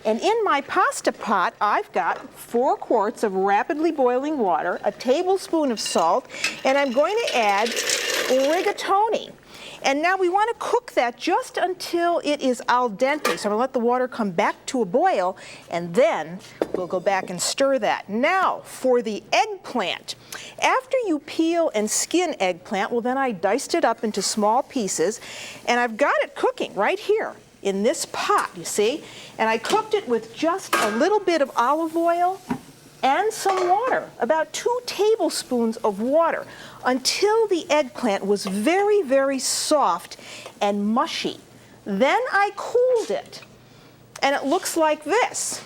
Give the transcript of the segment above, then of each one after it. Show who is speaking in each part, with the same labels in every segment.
Speaker 1: And in my pasta pot, I've got 4 quarts of rapidly boiling water, a tablespoon of salt, and I'm going to add rigatoni. And now we want to cook that just until it is al dente. So I'm going to let the water come back to a boil, and then we'll go back and stir that. Now for the eggplant. After you peel and skin eggplant, well, then I diced it up into small pieces, and I've got it cooking right here in this pot, you see? And I cooked it with just a little bit of olive oil and some water, about 2 tablespoons of water, until the eggplant was very, very soft and mushy. Then I cooled it, and it looks like this.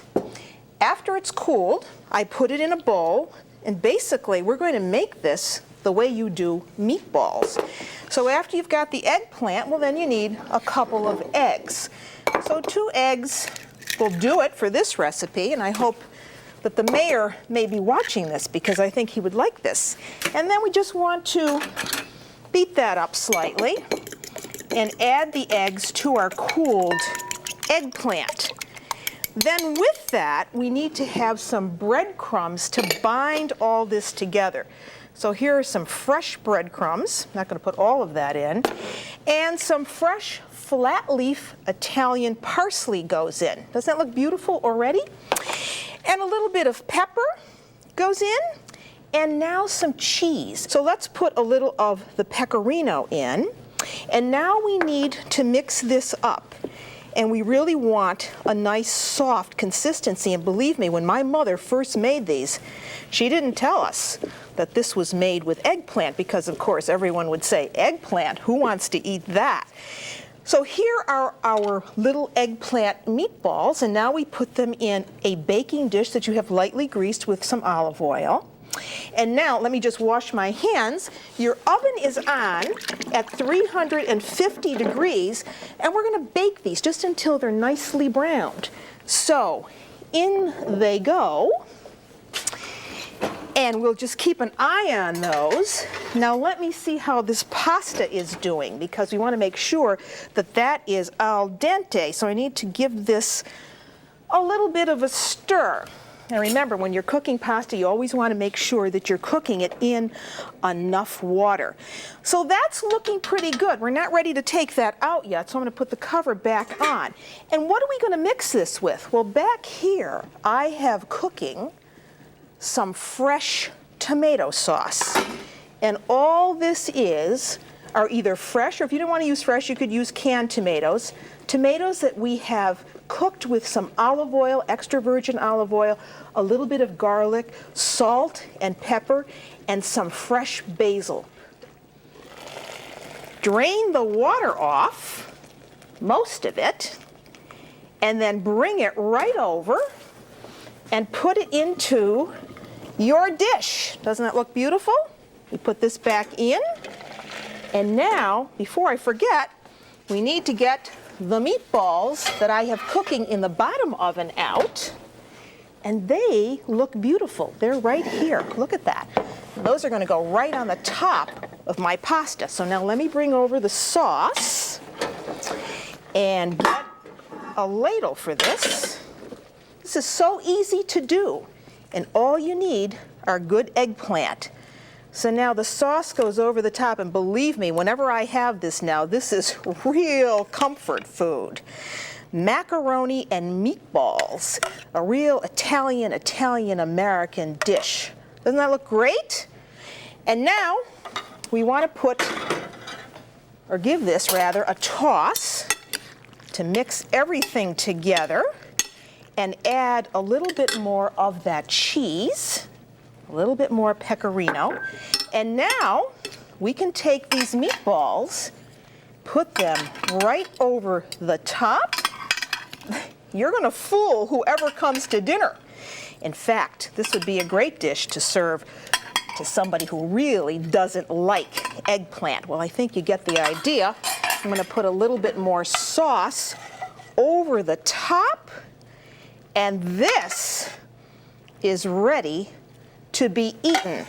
Speaker 1: After it's cooled, I put it in a bowl, and basically we're going to make this the way you do meatballs. So after you've got the eggplant, well, then you need a couple of eggs. So 2 eggs will do it for this recipe, and I hope that the mayor may be watching this because I think he would like this. And then we just want to beat that up slightly and add the eggs to our cooled eggplant. Then with that, we need to have some breadcrumbs to bind all this together. So here are some fresh breadcrumbs. I'm not going to put all of that in. And some fresh flat leaf Italian parsley goes in. Doesn't that look beautiful already? And a little bit of pepper goes in, and now some cheese. So let's put a little of the pecorino in, and now we need to mix this up. And we really want a nice soft consistency, and believe me, when my mother first made these, she didn't tell us that this was made with eggplant, because of course everyone would say, eggplant, who wants to eat that? So here are our little eggplant meatballs, and now we put them in a baking dish that you have lightly greased with some olive oil. And now, let me just wash my hands. Your oven is on at 350 degrees, and we're going to bake these just until they're nicely browned. So, in they go. And we'll just keep an eye on those. Now let me see how this pasta is doing, because we want to make sure that that is al dente. So I need to give this a little bit of a stir. Now remember, when you're cooking pasta, you always want to make sure that you're cooking it in enough water. So that's looking pretty good. We're not ready to take that out yet, so I'm going to put the cover back on. And what are we going to mix this with? Well, back here I have cooking some fresh tomato sauce. And all this are either fresh, or if you don't want to use fresh, you could use canned tomatoes. Tomatoes that we have cooked with some olive oil, extra virgin olive oil, a little bit of garlic, salt and pepper, and some fresh basil. Drain the water off, most of it, and then bring it right over and put it into your dish. Doesn't that look beautiful? We put this back in, and now, before I forget, we need to get the meatballs that I have cooking in the bottom oven out, and they look beautiful. They're right here. Look at that. And those are going to go right on the top of my pasta. So now let me bring over the sauce and get a ladle for this. This is so easy to do. And all you need are good eggplant. So now the sauce goes over the top, and believe me, whenever I have this now, this is real comfort food. Macaroni and meatballs, a real Italian-American dish. Doesn't that look great? And now we want to put, or give this rather, a toss to mix everything together, and add a little bit more of that cheese, a little bit more pecorino. And now we can take these meatballs, put them right over the top. You're going to fool whoever comes to dinner. In fact, this would be a great dish to serve to somebody who really doesn't like eggplant. Well, I think you get the idea. I'm going to put a little bit more sauce over the top. And this is ready to be eaten.